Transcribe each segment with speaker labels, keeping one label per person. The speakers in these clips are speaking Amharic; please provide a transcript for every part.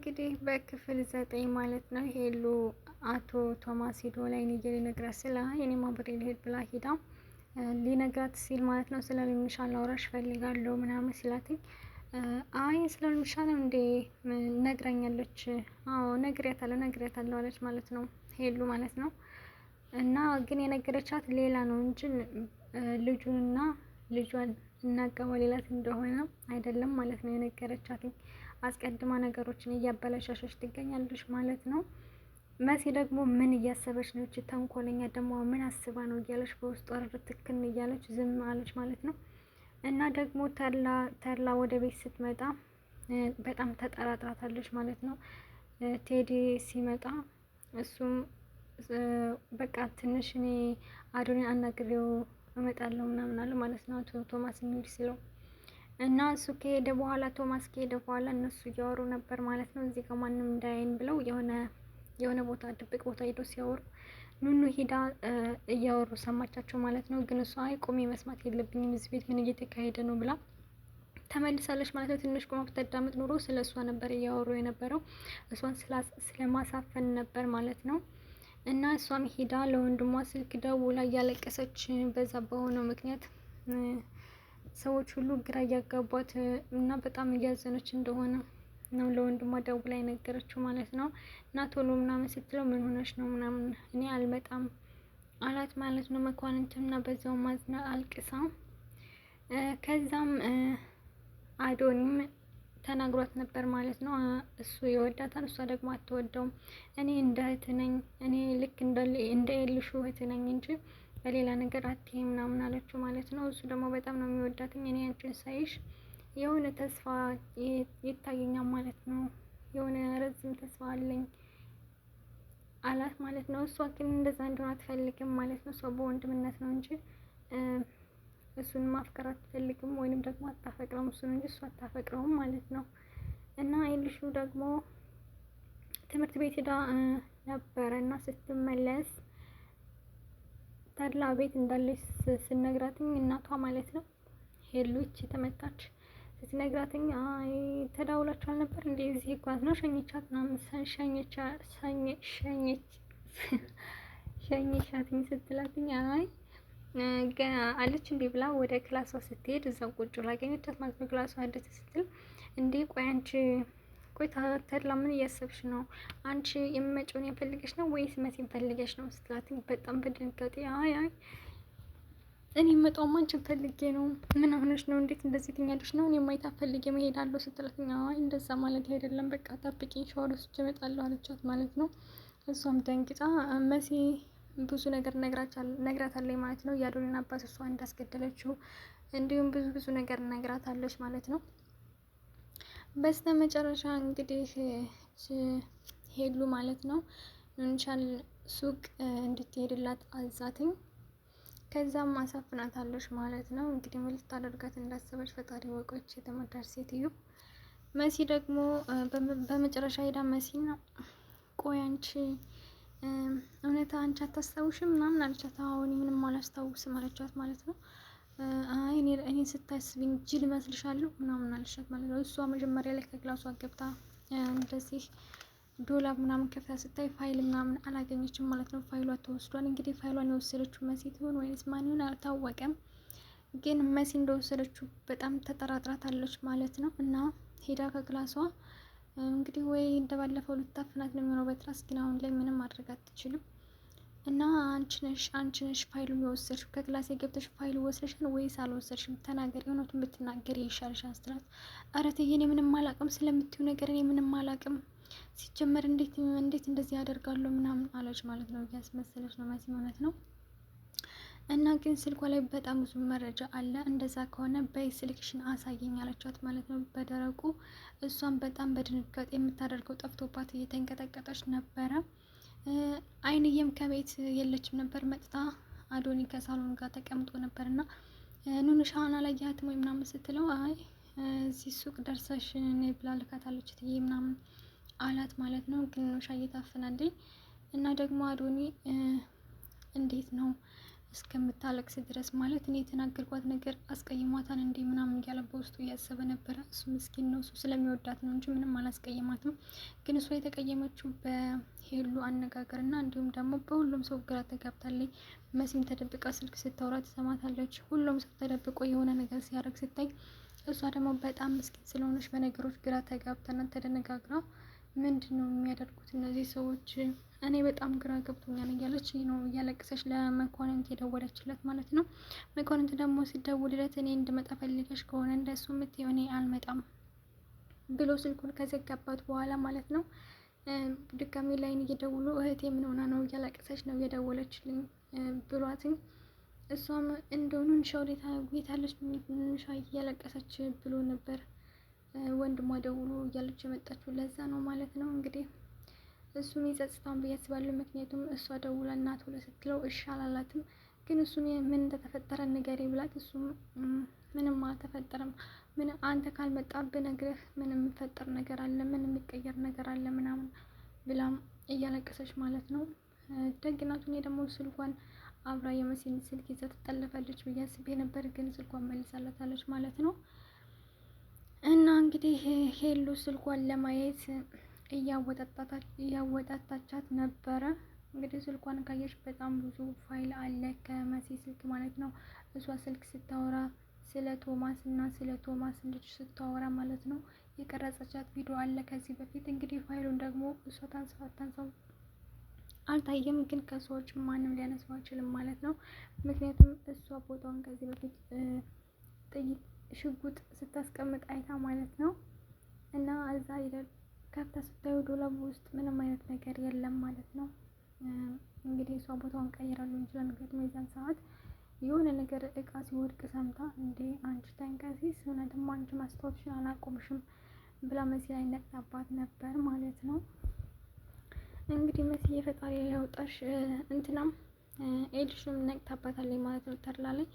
Speaker 1: እንግዲህ በክፍል 9 ማለት ነው ሄሉ አቶ ቶማስ ሂዶ ላይ ንገሪ ሊነግራት ስለ የኔም አብሬ ልሄድ ብላ ሂዳ ሊነግራት ሲል ማለት ነው ስለ ልምሻ ላውራሽ ፈልጋለሁ ምናምን ሲላትኝ አይ ስለ ልምሻ ነው እንዴ ነግራኛለች። አዎ ነግሬያታለሁ አለች ማለት ነው ሄሉ ማለት ነው። እና ግን የነገረቻት ሌላ ነው እንጂ ልጁንና ልጇን እናቀበሌላት እንደሆነ አይደለም ማለት ነው የነገረቻትኝ። አስቀድማ ነገሮችን እያበላሻሸች ትገኛለች ማለት ነው። መሲ ደግሞ ምን እያሰበች ነው? እቺ ተንኮለኛ ደግሞ ምን አስባ ነው እያለች በውስጧ ትክን እያለች ዝም አለች ማለት ነው። እና ደግሞ ተድላ ወደ ቤት ስትመጣ በጣም ተጠራጥራታለች ማለት ነው። ቴዲ ሲመጣ እሱም በቃ ትንሽ እኔ አዶኒን አናግሬው እመጣለሁ ምናምን አለ ማለት ነው። አቶ ቶማስ እንሂድ ሲለው እና እሱ ከሄደ በኋላ ቶማስ ከሄደ በኋላ እነሱ እያወሩ ነበር ማለት ነው። እዚህ ጋር ማንም እንዳያይን ብለው የሆነ ቦታ ድብቅ ቦታ ሄዶ ሲያወሩ ኑኑ ሂዳ እያወሩ ሰማቻቸው ማለት ነው። ግን እሷ አይ ቆሜ መስማት የለብኝም እዚህ ቤት ምን እየተካሄደ ነው ብላ ተመልሳለች ማለት ነው። ትንሽ ቆማ ብታዳምጥ ኑሮ ስለ እሷ ነበር እያወሩ የነበረው እሷን ስለማሳፈን ነበር ማለት ነው። እና እሷም ሂዳ ለወንድሟ ስልክ ደውላ እያለቀሰች በዛ በሆነው ምክንያት ሰዎች ሁሉ ግራ እያጋቧት እና በጣም እያዘነች እንደሆነ ነው ለወንድሟ ደውላ የነገረችው ማለት ነው። እና ቶሎ ምናምን ስትለው ምን ሆነች ነው ምናምን እኔ አልመጣም አላት ማለት ነው። መኳንንትና በዛው ማዝና አልቅሳ ከዛም አዶኒም ተናግሯት ነበር ማለት ነው። እሱ ይወዳታል፣ እሷ ደግሞ አትወደውም። እኔ እንደ እህት ነኝ፣ እኔ ልክ እንደ ኤልሹ እህት ነኝ እንጂ በሌላ ነገር አትይ ምናምን አለችው ማለት ነው። እሱ ደግሞ በጣም ነው የሚወዳትኝ፣ እኔ አንቺን ሳይሽ የሆነ ተስፋ ይታየኛል ማለት ነው፣ የሆነ ረዝም ተስፋ አለኝ አላት ማለት ነው። እሷ ግን እንደዛ እንደሆነ አትፈልግም ማለት ነው። እሷ በወንድምነት ነው እንጂ እሱን ማፍቀር አትፈልግም ወይንም ደግሞ አታፈቅረውም እሱን እንጂ እሱ አታፈቅረውም ማለት ነው። እና ኤልሹ ደግሞ ትምህርት ቤት ሄዳ ነበረ እና ስትመለስ ተድላ ቤት እንዳለች ስነግራትኝ እናቷ ማለት ነው ሄሉ እቺ ተመታች ስትነግራትኝ አይ ተዳውላችኋል ነበር እንዴ እዚህ ጓዝ ነው ሸኝቻት ምናምን ሸኝቻትኝ ስትላትኝ አይ አለች እንዴ ብላ ወደ ክላሷ ስትሄድ እዛው ቁጭ ብላ አገኘቻት ማለት ነው። ክላሷ ሄደች ስትል እንዴ ቆይ ተድላ ምን እያሰብሽ ነው? አንቺ የምመጪውን የፈልገሽ ነው ወይስ መሲን ፈልገሽ ነው ስትላትኝ በጣም በድንጋጤ አይ እኔ መጣው አንቺን ፈልጌ ነው። ምን ሆነሽ ነው? እንዴት እንደዚህ ትኛለሽ ነው? እኔ ማይታ ፈልጌ መሄዳለሁ ስትላትኝ አይ እንደዛ ማለት አይደለም በቃ ጠብቂኝ ሻወር ወስጄ እመጣለሁ አለቻት ማለት ነው። እሷም ደንግጣ መሲ ብዙ ነገር ነግራታለች ማለት ነው። የአዶኒን አባት እሷ እንዳስገደለችው እንዲሁም ብዙ ነገር ነግራታለች ማለት ነው። በስተ መጨረሻ እንግዲህ ሄሉ ማለት ነው ኑንሻን ሱቅ እንድትሄድላት አዛትኝ ከዛም ማሳፍናታለች ማለት ነው። እንግዲህ ምን ልታደርጋት እንዳሰበች ፈጣሪ ወቆች የተመዳች ሴትዮ መሲ ደግሞ በመጨረሻ ሄዳ መሲና ቆይ አንቺ እውነት አንቺ አታስታውሽም ምናምን አለቻት። አሁን ምንም አላስታውስም አለቻት ማለት ነው። አይ እኔ ስታስቢኝ ጅል መስልሻለሁ ምናምን አለቻት ማለት ነው። እሷ መጀመሪያ ላይ ከክላሷ ገብታ እንደዚህ ዶላር ምናምን ከፍታ ስታይ ፋይል ምናምን አላገኘችም ማለት ነው። ፋይሏ ተወስዷል። እንግዲህ ፋይሏን የወሰደችው መሲ ትሆን ወይስ ማን ይሆን አልታወቀም። ግን መሲ እንደወሰደችው በጣም ተጠራጥራታለች ማለት ነው። እና ሄዳ ከክላሷ እንግዲህ ወይ እንደባለፈው ልታፍናት ነው የሚሆነው በትራስ ግን አሁን ላይ ምንም ማድረግ አትችልም። እና አንቺ ነሽ ፋይሉን የወሰድሽው ከክላስ የገብተሽ ፋይሉ ወስደሻል ወይስ አልወሰድሽም? ተናገሪ፣ እውነቱን ብትናገሪ ይሻልሻል ስትላት ኧረ ተይ እኔ ምንም አላውቅም ስለምትዩ ነገር እኔ ምንም አላውቅም ሲጀመር እንዴት እንደዚህ ያደርጋሉ ምናምን አለች ማለት ነው። እያስመሰለች ነው መሲ ማለት ነው። እና ግን ስልኳ ላይ በጣም ብዙ መረጃ አለ። እንደዛ ከሆነ በይ ስልክሽን አሳየኝ አለቻት ማለት ነው በደረቁ። እሷን በጣም በድንጋጤ የምታደርገው ጠፍቶባት እየተንቀጠቀጠች ነበረ። አይንዬም ከቤት የለችም ነበር መጥታ አዶኒ ከሳሎን ጋር ተቀምጦ ነበር እና ኑንሻና አላየሃትም ወይ ምናምን ስትለው አይ እዚህ ሱቅ ደርሰሽ ነይ ብላ ልካታለች ትዬ ምናምን አላት ማለት ነው። ግን ኑንሻ እየታፈናለኝ እና ደግሞ አዶኒ እንዴት ነው እስከምታለቅስ ድረስ ማለት እኔ የተናገርኳት ነገር አስቀይሟታን እንዴ ምናምን እያለ በውስጡ እያሰበ ነበረ። እሱ ምስኪን ነው፣ እሱ ስለሚወዳት ነው እንጂ ምንም አላስቀየማትም። ግን እሷ የተቀየመችው በሄሉ አነጋገር እና እንዲሁም ደግሞ በሁሉም ሰው ግራ ተጋብታለች። መሲም ተደብቃ ስልክ ስታወራ ትሰማታለች። ሁሉም ሰው ተደብቆ የሆነ ነገር ሲያደርግ ስታይ፣ እሷ ደግሞ በጣም ምስኪን ስለሆነች በነገሮች ግራ ተጋብተና ተደነጋግራ ምንድን ነው የሚያደርጉት እነዚህ ሰዎች? እኔ በጣም ግራ ገብቶኛል እያለች ነው እያለቀሰች ለመኳንንት የደወለችለት ማለት ነው። መኳንንት ደግሞ ሲደውልለት እኔ እንድመጣ ፈልገሽ ከሆነ እንደሱ የምትይው እኔ አልመጣም ብሎ ስልኩን ከዘጋባት በኋላ ማለት ነው ድጋሚ ላይን እየደውሉ እህቴ ምን ሆና ነው እያለቀሰች ነው እየደወለችልኝ ብሏትኝ እሷም እንደሆኑ ንሻ ወዴታ ቤታለች ንሻ እያለቀሰች ብሎ ነበር ወንድሟ ደውሎ እያለች የመጣችው ለዛ ነው ማለት ነው። እንግዲህ እሱን ይጸጽታውን ብዬ አስባለሁ። ምክንያቱም እሷ ደውላ እናት ብለ ስትለው እሺ አላላትም። ግን እሱን ምን እንደተፈጠረ ንገሪ ብላት እሱም ምንም አልተፈጠረም፣ ምን አንተ ካልመጣ ብነግርህ ምን የሚፈጠር ነገር አለ፣ ምን የሚቀየር ነገር አለ ምናምን ብላም እያለቀሰች ማለት ነው። ደግነቱ እኔ ደግሞ ስልኳን አብራ የመሲን ስልክ ይዛ ትጠለፋለች ብዬ አስቤ ነበር፣ ግን ስልኳን መልሳላታለች ማለት ነው። እና እንግዲህ ሄሉ ስልኳን ለማየት እያወጣታቻት ነበረ። እንግዲህ ስልኳን ካየች በጣም ብዙ ፋይል አለ ከመሲ ስልክ ማለት ነው። እሷ ስልክ ስታወራ ስለ ቶማስ እና ስለ ቶማስ ልጅ ስታወራ ማለት ነው የቀረጸቻት ቪዲዮ አለ ከዚህ በፊት። እንግዲህ ፋይሉን ደግሞ እሷ ታንሳው አልታየም፣ ግን ከሰዎች ማንም ሊያነሳው አይችልም ማለት ነው። ምክንያቱም እሷ ቦታውን ከዚህ በፊት ጥይት ሽጉጥ ስታስቀምጥ አይታ ማለት ነው። እና እዛ ከፍታ ስታዩ ዶላቡ ውስጥ ምንም አይነት ነገር የለም ማለት ነው። እንግዲህ እሷ ቦታውን ቀይራለሁ ይችላል። ምክንያቱም የዛን ሰዓት የሆነ ነገር እቃ ሲወድቅ ሰምታ እንዴ አንቺ ተንቀሲስ እውነትም አንቺ ማስታወስሽን አላቆምሽም ብላ መሲ ላይ ነቅታባት ነበር ማለት ነው። እንግዲህ መሲ የፈጣሪ ያውጣሽ እንትናም ኤልሽም ነቅታባታለች ማለት ነው ተድላ ላይ።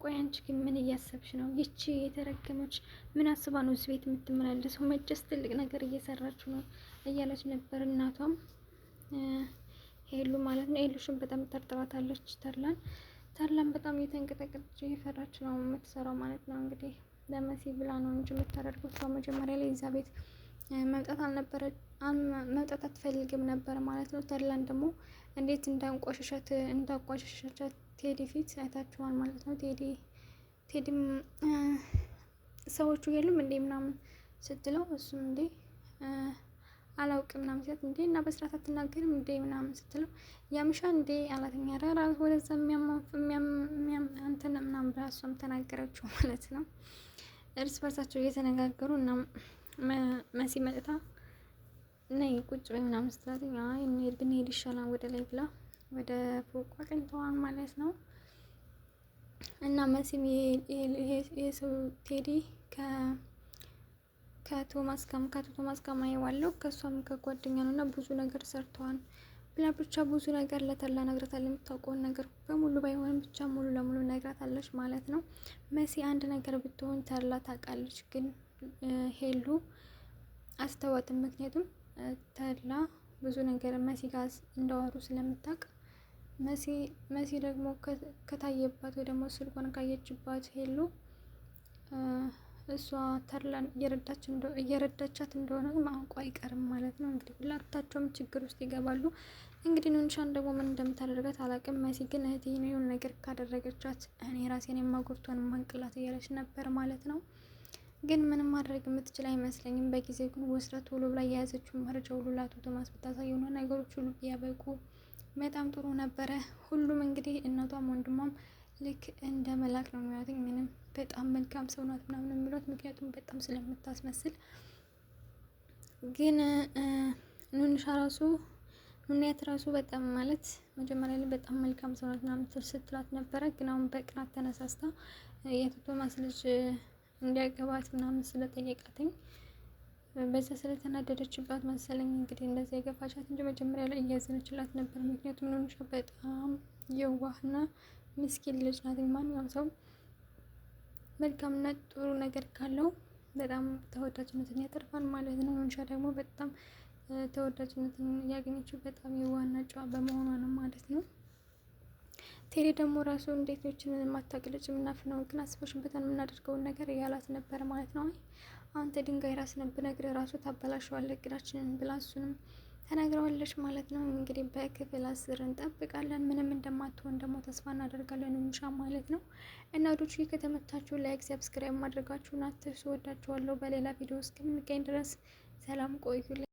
Speaker 1: ቆይ አንቺ ግን ምን እያሰብሽ ነው? ይቺ የተረገመች ምን አስባ ነው እዚህ ቤት የምትመላለሰው? መቼስ ትልቅ ነገር እየሰራች ነው እያለች ነበር እናቷም ሄሉ ማለት ነው። ሄሉሽን በጣም ጠርጥራታለች ተድላን በጣም እየተንቀጠቀጠች እየፈራች ነው የምትሰራው ማለት ነው። እንግዲህ ለመሲ ብላ ነው እንጂ የምታደርገው እሷ መጀመሪያ ላይ እዛ ቤት መውጣት አትፈልግም ነበር ማለት ነው። ተድላን ደግሞ እንዴት እንዳንቋሸሻት ቴዲ ፊት አይታችኋል ማለት ነው። ቴዲም ሰዎቹ የሉም እንዴ ምናምን ስትለው እሱም እንዴ አላውቅም ምናምን ሲላት እንዴ እና በስርዓት አትናገርም እንዴ ምናምን ስትለው ያምሻ እንዴ አላተኛ ራሱ ወደዛ እንትን ምናምን ብላ እሷም ተናገረችው ማለት ነው። እርስ በርሳቸው እየተነጋገሩ እና መሲ መጥታ ነይ ቁጭ በይ ምናምን ስትላት አይ ብንሄድ ይሻላል ወደ ላይ ብላ ወደ ፎቅ አቅንተዋል ማለት ነው። እና መሲም የሰው ቴዲ ከቶማስ ጋር ማየዋለው ከእሷም ከጓደኛ ነው እና ብዙ ነገር ሰርተዋል ብላ ብቻ ብዙ ነገር ለተድላ ነግራታለች። የምታውቀውን ነገር በሙሉ ባይሆንም ብቻ ሙሉ ለሙሉ ነግራታለች ማለት ነው። መሲ አንድ ነገር ብትሆን ተድላ ታውቃለች፣ ግን ሄሉ አስተዋትም። ምክንያቱም ተድላ ብዙ ነገር መሲ ጋር እንዳወሩ ስለምታውቅ መሲ ደግሞ ከታየባት ወይ ደግሞ ስልኳን ካየችባት ሄሉ እሷ ተድላን እየረዳቻት እንደሆነ ማወቁ አይቀርም ማለት ነው። እንግዲህ ሁላታቸውም ችግር ውስጥ ይገባሉ። እንግዲህ ኑንሻን ደግሞ ምን እንደምታደርጋት አላውቅም። መሲ ግን እህቴ የሆነ ነገር ካደረገቻት እኔ ራሴን የማጎርቷን ማንቅላት እያለች ነበር ማለት ነው። ግን ምንም ማድረግ የምትችል አይመስለኝም። በጊዜ ግን ወስዳ ቶሎ ብላ የያዘችውን መረጃ ሁሉ ለአቶ ቶማስ ብታሳየው ነው ነገሮች ሁሉ ቢያበቁ በጣም ጥሩ ነበረ። ሁሉም እንግዲህ እናቷም ወንድሟም ልክ እንደ መላክ ነው የሚያዩት። ምንም በጣም መልካም ሰው ናት ምናምን የሚሏት ምክንያቱም በጣም ስለምታስመስል። ግን ኑንያት ራሱ በጣም ማለት መጀመሪያ ላይ በጣም መልካም ሰው ናት ምናምን ስትላት ነበረ። ግን አሁን በቅናት ተነሳስታ የአቶ ቶማስ ልጅ እንዲያገባት ምናምን ስለጠየቃትኝ በዛ ስለተናደደችባት መሰለኝ እንግዲህ እንደዚያ የገፋቻት እንጂ መጀመሪያ ላይ እያዘነችላት ነበር። ምክንያቱም ኑንሻ በጣም የዋህና ምስኪን ልጅ ናት። ማንኛውም ሰው መልካምና ጥሩ ነገር ካለው በጣም ተወዳጅነትን ያተርፋል ማለት ነው። ኑንሻ ደግሞ በጣም ተወዳጅነትን ያገኘችው በጣም የዋህና ጨዋ በመሆኗ ነው ማለት ነው። ቴሌ ደግሞ ራሱ እንዴት ችን የማታቅልጭ የምናፍነው ግን አስበሽበታል የምናደርገውን ነገር እያላት ነበር ማለት ነው። አንተ ድንጋይ ራስ ብነግርህ ራሱ ታበላሸዋለህ እቅዳችንን ብላ እሱንም ተናግረዋለች ማለት ነው። እንግዲህ በክፍል 10 እንጠብቃለን። ምንም እንደማትሆን ደግሞ ተስፋ እናደርጋለን ኑሻ ማለት ነው። እና ወዶች ከተመታችሁ ላይክ፣ ሰብስክራይብ ማድረጋችሁን አትርሱ። ወዳችኋለሁ። በሌላ ቪዲዮ እስከምንገኝ ድረስ ሰላም ቆዩልኝ።